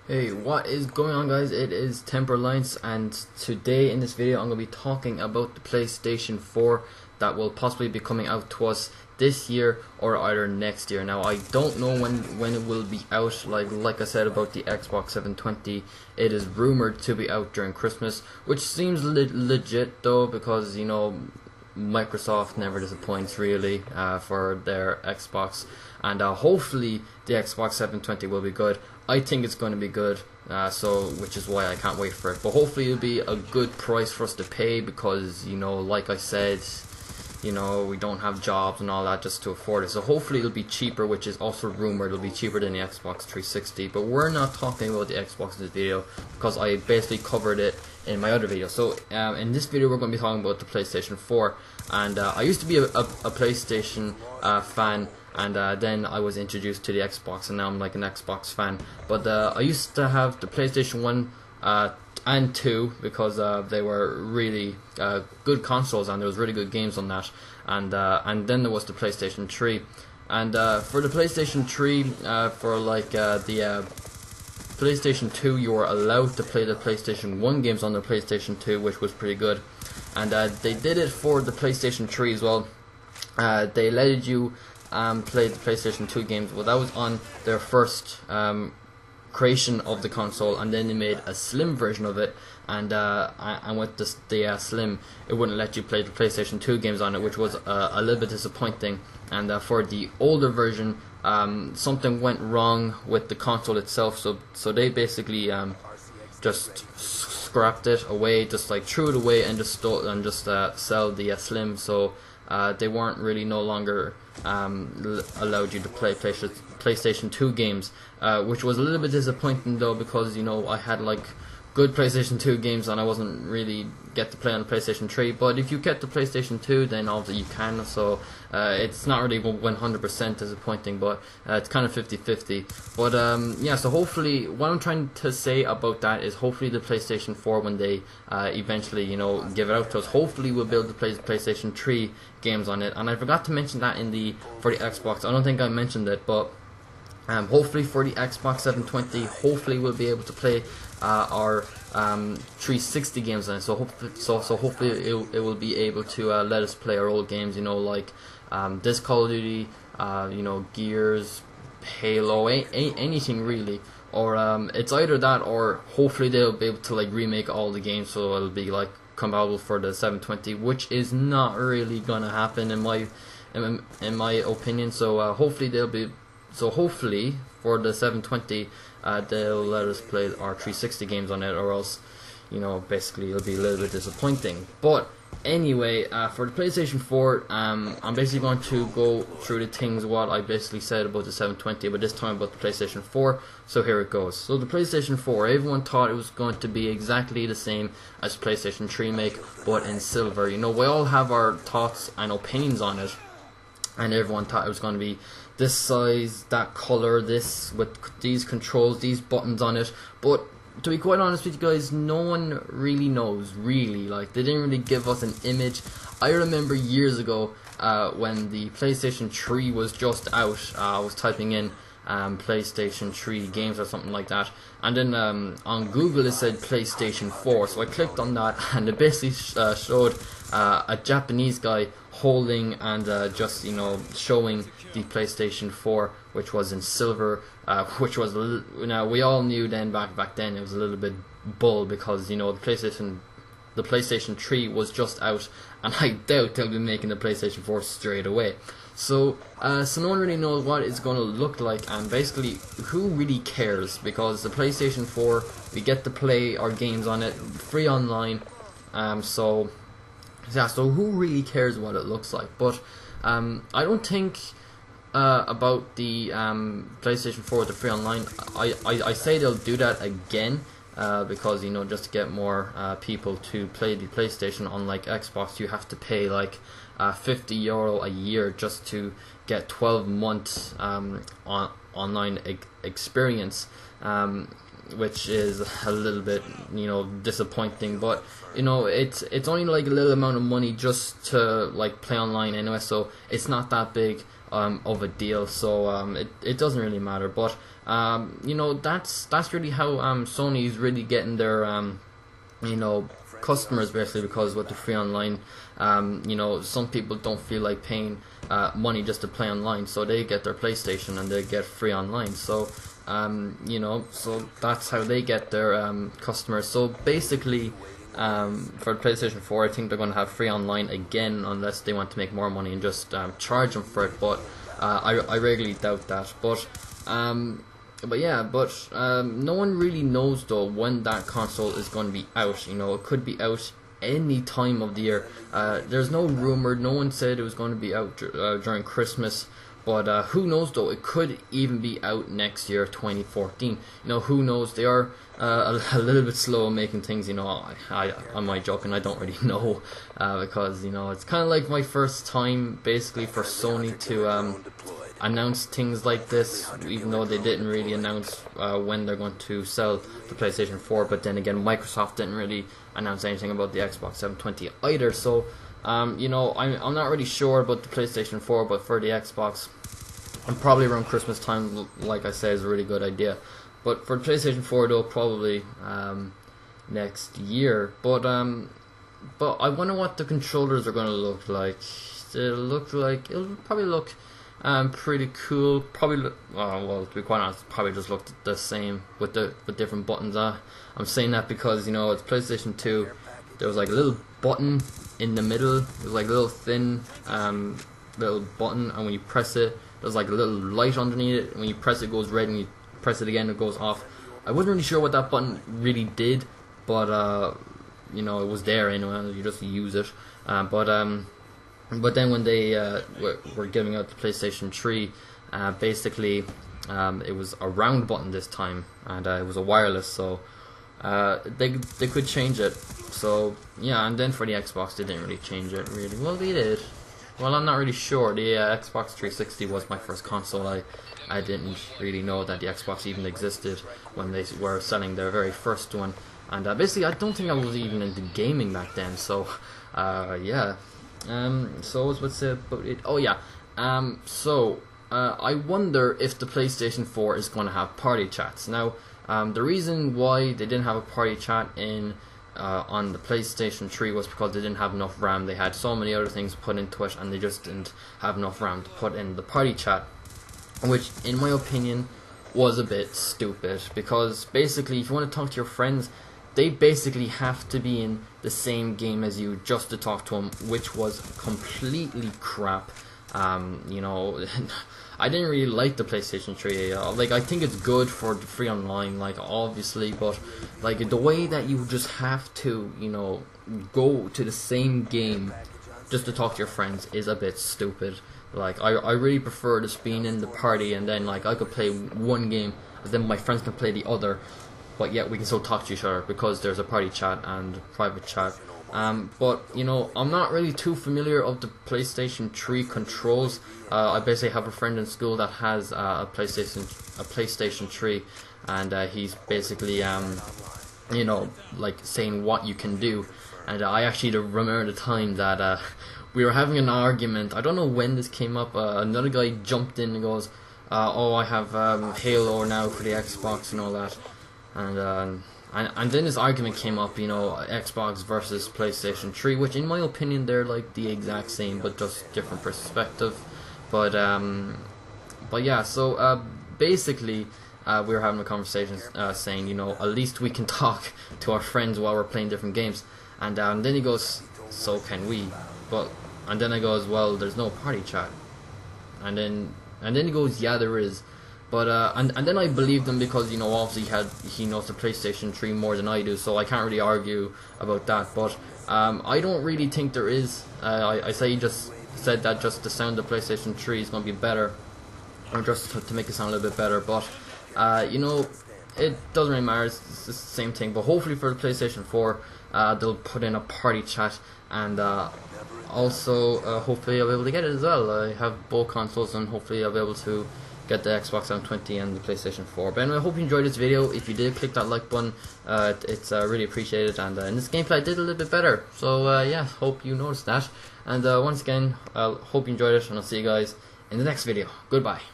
Hey, what is going on, guys? It is TemperAlliance, and today in this video I'm going to be talking about the PlayStation 4 that will possibly be coming out to us this year or either next year. Now, I don't know when it will be out. Like I said about the Xbox 720, it is rumored to be out during Christmas, which seems legit though, because Microsoft never disappoints really for their Xbox, and hopefully the Xbox 720 will be good. I think it's going to be good, which is why I can't wait for it. But hopefully it'll be a good price for us to pay, because like I said, we don't have jobs and all that just to afford it. So hopefully it'll be cheaper, which is also rumored it'll be cheaper than the Xbox 360. But we're not talking about the Xbox in this video, because I basically covered it in my other video. So in this video we're going to be talking about the PlayStation 4. And I used to be a PlayStation fan, and then I was introduced to the Xbox, and now I'm like an Xbox fan. But I used to have the PlayStation 1 and 2, because they were really good consoles, and there was really good games on that. And then there was the PlayStation 3. And for the PlayStation 3, for the PlayStation 2, you were allowed to play the PlayStation 1 games on the PlayStation 2, which was pretty good. And they did it for the PlayStation 3 as well. They let you play the PlayStation 2 games. Well, that was on their first creation of the console, and then they made a slim version of it, and with the slim, it wouldn't let you play the PlayStation 2 games on it, which was a little bit disappointing. And for the older version, something went wrong with the console itself, so they basically just scrapped it away, just like threw it away, and just sell the slim. So they weren't really no longer allowed you to play PlayStation 2 games, which was a little bit disappointing though, because I had like good PlayStation 2 games and I wasn't really get to play on the PlayStation 3. But if you get the PlayStation 2, then obviously you can, so it's not really 100% disappointing, but it's kind of 50-50. But yeah, so hopefully, what I'm trying to say about that is, hopefully the PlayStation 4, when they eventually give it out to us, hopefully we'll be able to play the PlayStation 3 games on it. And I forgot to mention that for the Xbox. I don't think I mentioned it, but hopefully for the Xbox 720, hopefully we'll be able to play our 360 games on it. So hopefully it will be able to let us play our old games, like this Call of Duty, Gears, Halo, anything really. Or it's either that, or hopefully they'll be able to remake all the games, so it'll be compatible for the 720, which is not really gonna happen in my opinion. So hopefully for the 720, they'll let us play our 360 games on it, or else, basically it'll be a little bit disappointing. But anyway, for the PlayStation 4, I'm basically going to go through the things what I basically said about the 720, but this time about the PlayStation 4. So here it goes. So the PlayStation 4, everyone thought it was going to be exactly the same as PlayStation 3 make, but in silver. We all have our thoughts and opinions on it, and everyone thought it was going to be this size, that color, this with these controls, these buttons on it. But to be quite honest with you guys, no one really knows, really. They didn't really give us an image. I remember years ago when the PlayStation 3 was just out, I was typing in PlayStation 3 games or something like that, and then on Google it said PlayStation 4, so I clicked on that, and it basically showed a Japanese guy holding and just showing the PlayStation 4, which was in silver, which was we all knew then back then it was a little bit bull, because the PlayStation 3 was just out, and I doubt they'll be making the PlayStation 4 straight away. So no one really knows what it's going to look like, and basically, who really cares? Because the PlayStation 4, we get to play our games on it free online. So who really cares what it looks like? But I don't think about the PlayStation 4 with the free online. I say they'll do that again, because just to get more people to play the PlayStation. Unlike Xbox, you have to pay €50 a year just to get 12 months online experience, which is a little bit disappointing. But it's only a little amount of money just to play online anyway, so it's not that big of a deal, so it doesn't really matter. But You know, that's really how Sony's really getting their you know, customers, basically, because with the free online, you know, some people don't feel like paying money just to play online, so they get their PlayStation and they get free online. So you know, so that's how they get their customers. So basically, for the PlayStation 4, I think they're going to have free online again, unless they want to make more money and just charge them for it. But I really doubt that. But yeah, no one really knows though when that console is going to be out. You know, it could be out any time of the year. There's no rumor. No one said it was going to be out during Christmas. But who knows though? It could even be out next year, 2014. You know, who knows? They are a little bit slow in making things. You know, I'm not joking. I don't really know because, you know, it's kind of like my first time basically for Sony to announce things like this, even though they didn't really announce when they're going to sell the PlayStation 4. But then again, Microsoft didn't really announce anything about the Xbox 720 either. So you know, I'm not really sure about the PlayStation 4, but for the Xbox, and probably around Christmas time, like I said, is a really good idea. But for the PlayStation 4 though, probably next year. But I wonder what the controllers are going to look like. It'll probably look pretty cool. Probably well, to be quite honest, probably just look the same with different buttons. I'm saying that because, you know, it's PlayStation 2. There was like a little button in the middle. It was like a little thin little button, and when you press it, there's like a little light underneath it. When you press it, it goes red. When you press it again, it goes off. I wasn't really sure what that button really did, but you know, it was there anyway. You just use it. But then when they were giving out the PlayStation 3, basically it was a round button this time, and it was a wireless, so they could change it. So yeah, and then for the Xbox, they didn't really change it really. Well, they did. Well, I'm not really sure. The Xbox 360 was my first console. I didn't really know that the Xbox even existed when they were selling their very first one. And basically, I don't think I was even into gaming back then. So yeah. So what's say about it? Oh yeah. I wonder if the PlayStation 4 is going to have party chats. Now, the reason why they didn't have a party chat on the PlayStation 3 was because they didn't have enough RAM. They had so many other things put into it, and they just didn't have enough RAM to put in the party chat, which, in my opinion, was a bit stupid. Because basically, if you want to talk to your friends, they basically have to be in the same game as you just to talk to them, which was completely crap. You know, I didn't really like the PlayStation 3. Like, I think it's good for the free online, like, obviously, but like the way that you just have to, you know, go to the same game just to talk to your friends is a bit stupid. Like, I really prefer just being in the party, and then like I could play one game, and then my friends can play the other, but yet we can still talk to each other because there's a party chat and private chat. But you know, I'm not really too familiar of the PlayStation 3 controls. I basically have a friend in school that has a PlayStation 3, and he's basically you know, like saying what you can do. And I actually remember the time that we were having an argument. I don't know when this came up. Another guy jumped in and goes, "Oh, I have Halo now for the Xbox and all that," and then this argument came up, you know, Xbox versus PlayStation 3, which in my opinion they're like the exact same, but just different perspective. But yeah, so basically we were having a conversation saying, you know, at least we can talk to our friends while we're playing different games. And then he goes, "So can we?" And then I goes, "Well, there's no party chat." And then he goes, "Yeah, there is." But and then I believed him because, you know, obviously he knows the PlayStation 3 more than I do, so I can't really argue about that. But I don't really think there is. I say he just said that just to sound the PlayStation 3 is going to be better, or just to make it sound a little bit better. But you know, it doesn't really matter. It's the same thing. But hopefully for the PlayStation 4, they'll put in a party chat, and also hopefully I'll be able to get it as well. I have both consoles, and hopefully I'll be able to get the Xbox 720 and the PlayStation 4. But anyway, I hope you enjoyed this video. If you did, click that like button. It's really appreciated. And in this gameplay, I did a little bit better. So yeah, hope you noticed that. And once again, I hope you enjoyed it, and I'll see you guys in the next video. Goodbye.